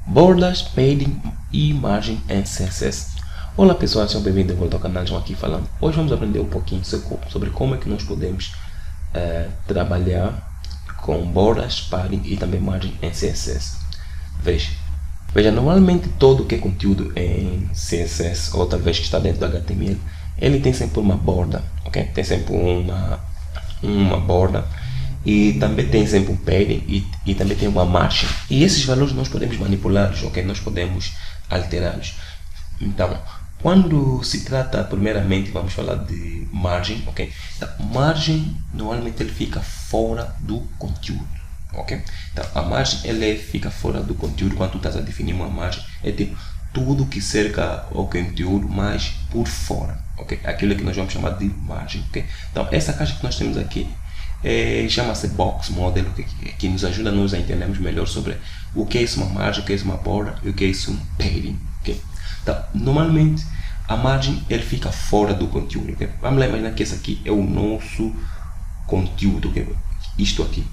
Bordas, padding e margem em CSS. Olá pessoal, sejam bem-vindos de volta ao canal. João aqui falando. Hoje vamos aprender um pouquinho sobre como é que nós podemos trabalhar com bordas, padding e também margem em CSS. Veja, normalmente todo o que é conteúdo em CSS ou talvez que está dentro do HTML, ele tem sempre uma borda, ok? Tem sempre uma borda. E também tem sempre um padding e também tem uma margem. E esses valores nós podemos manipulá-los, ok? Nós podemos alterá-los. Então, quando se trata, primeiramente, vamos falar de margem, ok? Então, margem, normalmente ele fica fora do conteúdo, ok? Então, a margem, ele fica fora do conteúdo. Quando tu estás a definir uma margem, é tipo tudo que cerca o conteúdo, mas por fora, ok? Aquilo que nós vamos chamar de margem, ok? Então, essa caixa que nós temos aqui chama-se Box Model, que nos ajuda a nós a entendermos melhor sobre o que é isso uma margem, o que é isso uma borda e o que é isso um padding, okay? Então, normalmente a margem ele fica fora do conteúdo, okay? Vamos lá imaginar que esse aqui é o nosso conteúdo, okay? Isto aqui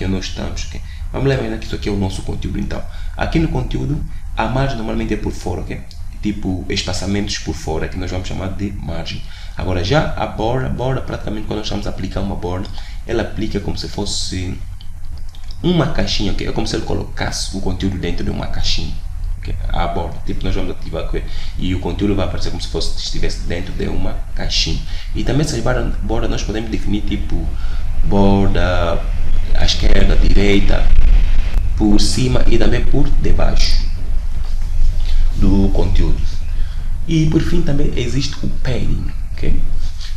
nós estamos, okay? Vamos lá imaginar que isso aqui é o nosso conteúdo. Então, aqui no conteúdo a margem normalmente é por fora, okay? Tipo espaçamentos por fora, que nós vamos chamar de margem. Agora já a borda praticamente quando nós estamos a aplicar uma borda, ela aplica como se fosse uma caixinha, okay? É como se ele colocasse o conteúdo dentro de uma caixinha, okay? A borda, tipo nós vamos ativar, okay? E o conteúdo vai aparecer como se estivesse dentro de uma caixinha. E também essas bordas nós podemos definir tipo borda à esquerda, à direita, por cima e também por debaixo do conteúdo. E por fim também existe o padding, ok?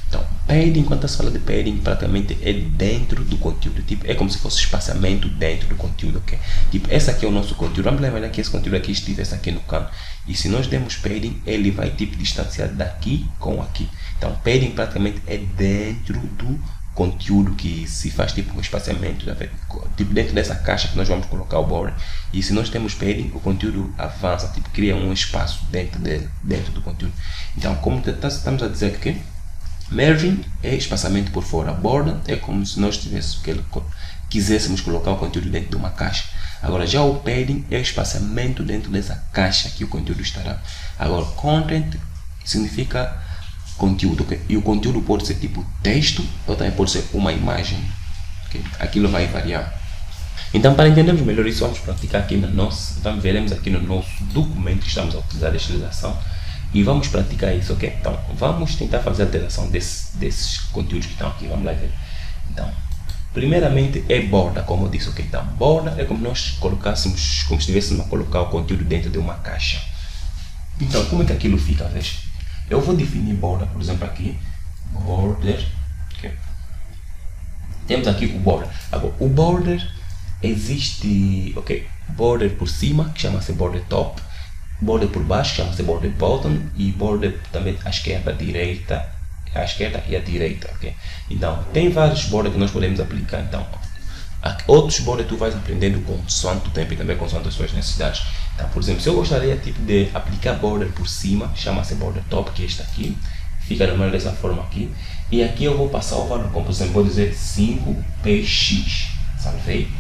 Então, padding, quando se fala de padding, praticamente é dentro do conteúdo, tipo, é como se fosse espaçamento dentro do conteúdo, ok? Tipo, esse aqui é o nosso conteúdo. Vamos lembrar que esse conteúdo aqui estivesse aqui no canto, e se nós demos padding, ele vai tipo distanciar daqui com aqui. Então, padding praticamente é dentro do conteúdo, que se faz tipo um espaçamento, tipo dentro dessa caixa que nós vamos colocar o border. E se nós temos padding, o conteúdo avança, tipo cria um espaço dentro do conteúdo. Então, como estamos a dizer que margin é espaçamento por fora, a borda é como se nós quiséssemos colocar o conteúdo dentro de uma caixa. Agora já o padding é espaçamento dentro dessa caixa que o conteúdo estará. Agora content significa conteúdo, okay? E o conteúdo pode ser tipo texto ou também pode ser uma imagem, okay? Aquilo vai variar. Então, para entendermos melhor isso, vamos praticar aqui veremos aqui no nosso documento que estamos a utilizar a estilização e vamos praticar isso, ok? Então, vamos tentar fazer a alteração desses conteúdos que estão aqui. Vamos lá ver. Então, primeiramente é borda, como eu disse, ok? Então, borda é como nós colocássemos, como se estivéssemos a colocar o conteúdo dentro de uma caixa. Então, como é que aquilo fica, veja? Eu vou definir borda, por exemplo, aqui, border, okay? Temos aqui o border. Agora, o border existe, ok? Border por cima, que chama-se border top, border por baixo, que chama-se border bottom, e border também à esquerda, à esquerda e à direita, ok? Então, tem vários borders que nós podemos aplicar. Então, outros borders tu vais aprendendo consoante o tempo e também consoante as suas necessidades. Então, por exemplo, se eu gostaria tipo de aplicar border por cima, chama-se border top, que é este aqui, fica no meio dessa forma aqui, e aqui eu vou passar o valor, como por exemplo, vou dizer 5px, salvei.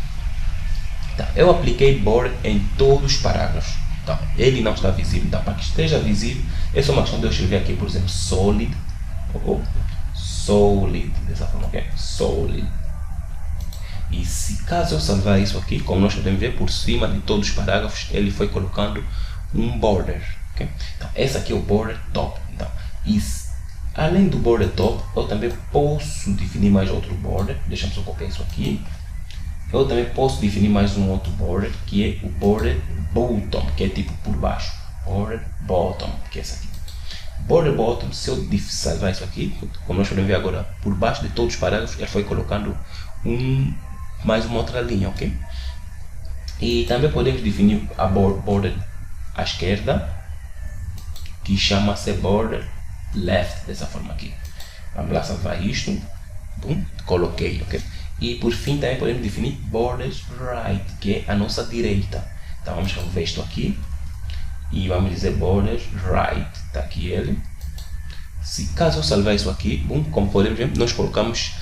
Então, eu apliquei border em todos os parágrafos. Então, ele não está visível. Então, para que esteja visível, é só uma questão de eu escrever aqui, por exemplo, solid, ou solid, dessa forma aqui, solid. E se caso eu salvar isso aqui, como nós podemos ver, por cima de todos os parágrafos, ele foi colocando um border, okay? Então, esse aqui é o border top. Então, além do border top, eu também posso definir mais outro border. Deixa eu só copiar isso aqui. Eu também posso definir mais um outro border, que é o border bottom, que é tipo por baixo. Border bottom, que é esse aqui. Border bottom, se eu salvar isso aqui, como nós podemos ver agora, por baixo de todos os parágrafos, ele foi colocando mais uma outra linha, ok? E também podemos definir a border à esquerda, que chama-se border left, dessa forma aqui. Vamos lá salvar isto. Bom, coloquei, ok? E por fim também podemos definir borders right, que é a nossa direita. Então vamos remover isto aqui e vamos dizer borders right, está aqui ele. Se caso eu salvar isso aqui, bom, como podemos ver, nós colocamos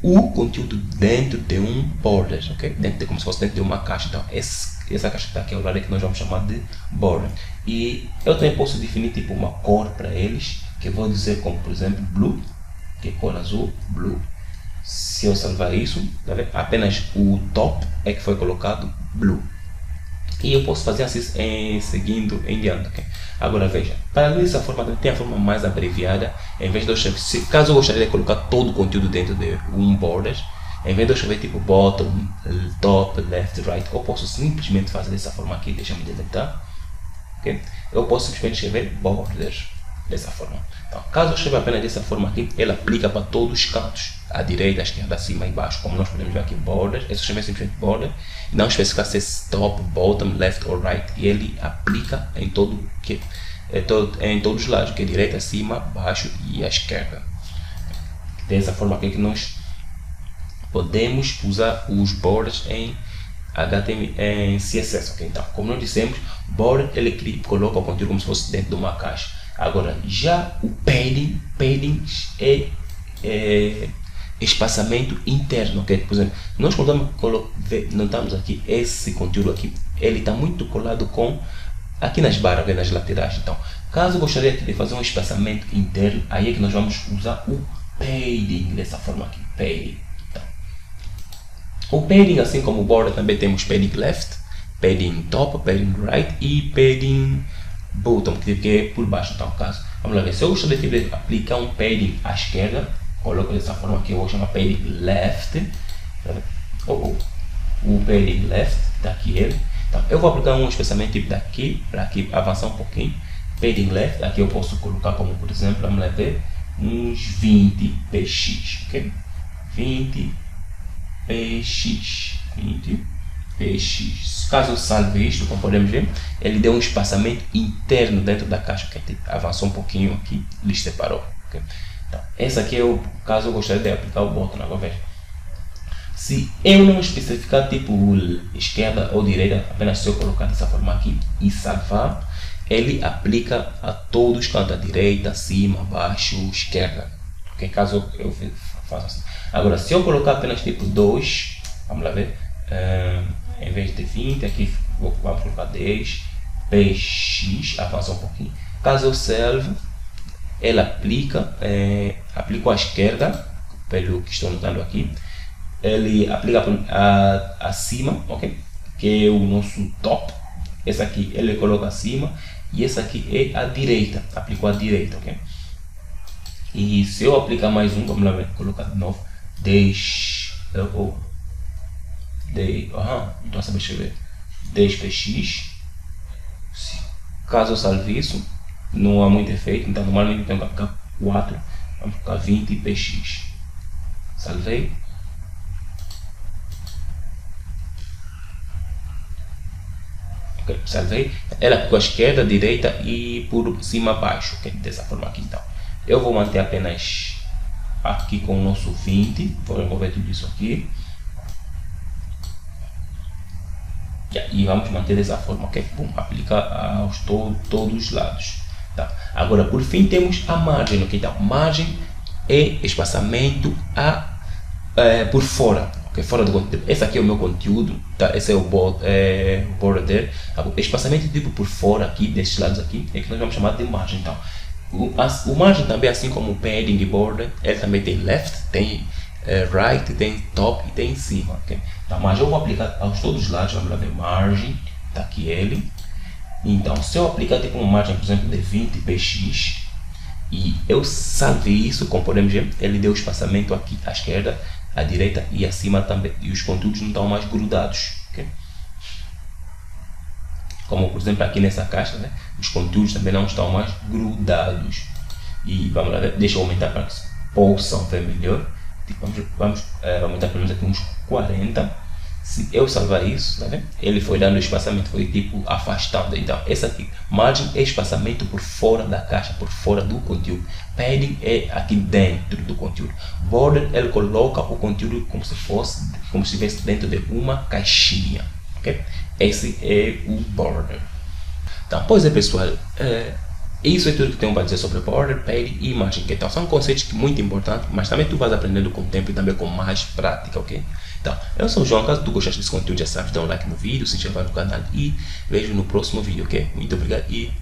o conteúdo dentro de um border, ok? Como se fosse dentro de uma caixa. Então essa caixa que está aqui é o lado que nós vamos chamar de border. E eu também posso definir tipo uma cor para eles, que eu vou dizer como por exemplo blue, que é cor azul, blue. Se eu salvar isso, tá vendo? Apenas o top é que foi colocado blue. E eu posso fazer assim seguindo em diante, okay? Agora veja, para dessa forma tem a forma mais abreviada. Em vez de eu escrever, caso eu gostaria de colocar todo o conteúdo dentro de um border, em vez de eu escrever tipo bottom, top, left, right, eu posso simplesmente fazer dessa forma aqui. Deixa-me deletar, okay? Eu posso simplesmente escrever border dessa forma. Então, caso eu escreva apenas dessa forma aqui, ele aplica para todos os cantos, à direita, à esquerda, acima e embaixo. Como nós podemos ver aqui, border, é só escrever simplesmente border, não especificar se é top, bottom, left ou right, e ele aplica em em todos os lados, que é direita, acima, baixo e à esquerda. Dessa forma aqui que nós podemos usar os borders em HTML, em CSS, ok? Então, como nós dissemos, border ele coloca o conteúdo como se fosse dentro de uma caixa. Agora, já o padding é espaçamento interno, ok? Por exemplo, nós quando notamos aqui esse conteúdo aqui, ele está muito colado com aqui nas barras, nas laterais. Então, caso eu gostaria de fazer um espaçamento interno, aí é que nós vamos usar o padding dessa forma aqui, padding. Então, o padding, assim como o border, também temos padding left, padding top, padding right e padding bottom, que é por baixo. Então, caso, vamos lá ver, se eu gostaria de aplicar um padding à esquerda, coloco dessa forma aqui, eu vou chamar padding left, o padding left, está aqui ele. Então, eu vou aplicar um espaçamento tipo daqui para aqui, avançar um pouquinho, padding left, aqui eu posso colocar como, por exemplo, vamos lá ver, uns 20 px, ok? 20 px, 20 px. Caso eu salve isto, como podemos ver, ele deu um espaçamento interno dentro da caixa, que avançou um pouquinho aqui, ele separou, ok? Então, esse aqui é o caso eu gostaria de aplicar o bottom. Agora veja, se eu não especificar tipo esquerda ou direita, apenas se eu colocar dessa forma aqui e salvar, ele aplica a todos os cantos, à direita, acima, abaixo, esquerda, ok? Caso eu faça assim. Agora, se eu colocar apenas tipo 2, vamos lá ver, em vez de 20, aqui vamos colocar 10, px, avança um pouquinho. Caso eu salve, ela aplicou à esquerda, pelo que estou notando aqui, ele aplica acima, ok? Que é o nosso top. Esse aqui ele coloca acima e esse aqui é a direita, aplicou à direita, ok? E se eu aplicar mais um, vamos lá ver, colocar de novo 10, então sabe escrever 10px. Caso eu salve isso, não há muito efeito, então normalmente eu tenho que aplicar 4, vamos colocar 20px. Salvei. Okay, salvei. Ela ficou à esquerda, direita e por cima baixo, okay? Dessa forma aqui. Então, eu vou manter apenas aqui com o nosso 20, vou remover tudo isso aqui. E vamos manter dessa forma, ok? Bom, aplicar aos todos os lados. Tá. Agora, por fim, temos a margem, ok? Então, margem é espaçamento por fora, ok? Fora do conteúdo. Esse aqui é o meu conteúdo, tá? Esse é o border. O espaçamento tipo por fora aqui, desses lados aqui, é que nós vamos chamar de margem. Então, o margem também, assim como o padding e border, ele também tem left, tem right, tem top e tem em cima, ok? Então, mas eu vou aplicar aos todos os lados, vamos lá ver, margem, tá aqui ele. Então, se eu aplicar tipo uma margem, por exemplo, de 20px e eu salvei isso, como podemos ver, ele deu espaçamento aqui à esquerda, à direita e acima também, e os conteúdos não estão mais grudados, ok? Como por exemplo aqui nessa caixa, né? Os conteúdos também não estão mais grudados. E vamos lá ver, deixa eu aumentar para que possam ver melhor. Tipo, vamos aumentar pelo menos aqui uns 40. Se eu salvar isso, tá vendo? Ele foi dando espaçamento, foi tipo afastando. Então, essa aqui, margem é espaçamento por fora da caixa, por fora do conteúdo. Padding é aqui dentro do conteúdo. Border, ele coloca o conteúdo como se estivesse dentro de uma caixinha, ok? Esse é o border. Então, pois é, pessoal, Isso é tudo que tenho para dizer sobre border, page e imagem. Okay? Então são conceitos muito importantes, mas também tu vais aprendendo com o tempo e também com mais prática, ok? Então, eu sou o João, caso tu gostaste desse conteúdo já sabes, dá um like no vídeo, se inscreva no canal e vejo no próximo vídeo, ok? Muito obrigado e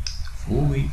fui!